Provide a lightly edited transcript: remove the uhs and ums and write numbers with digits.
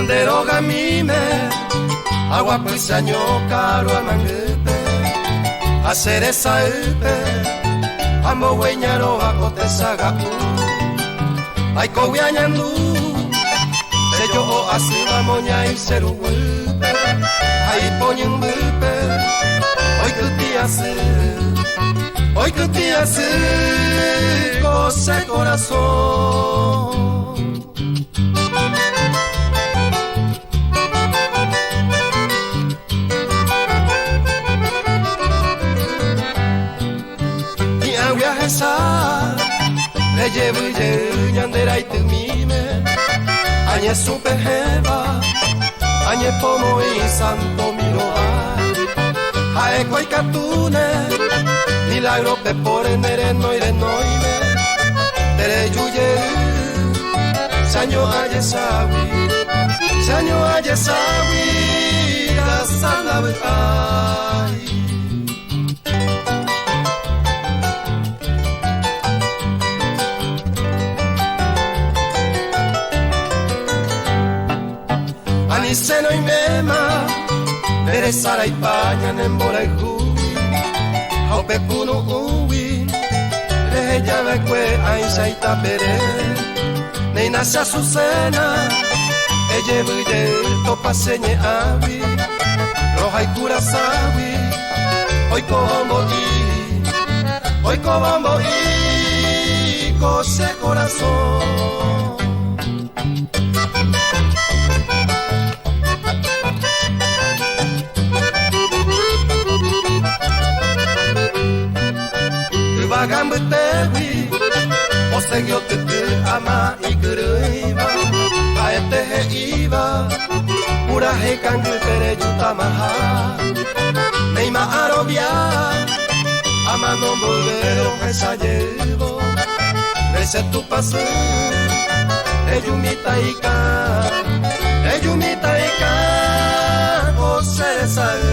Yanderoga mime, agua pisaño caro a mangupe, hacer esa upe, amo hueñaro a cotesaga ay coguiañandu, se yo o así la moña y ser upe, ay poñen upe, hoy que te hace, cosa corazón. Esa le llevo y ñandera y te mime añe supe jeva añe pomo y santo miroa aeco y catune milagro pe por enero y renoime tere yuye saño aye sawi gasala ay seno y mema, perezara y pañan en bora y jubi, haupe kuno uwi, leje llave cue aisha y tapere, neina se azucena, ella buye topa señe avi, roja y curasawi, hoy cobombo y cose corazón. Gambetewi, osegyo tete ama ikuriba, aetehe iba, urahe kangutere yutamaha, neima arobia, ama no bolero esa llevo, ese tu pase, eyumita ika, ose sal.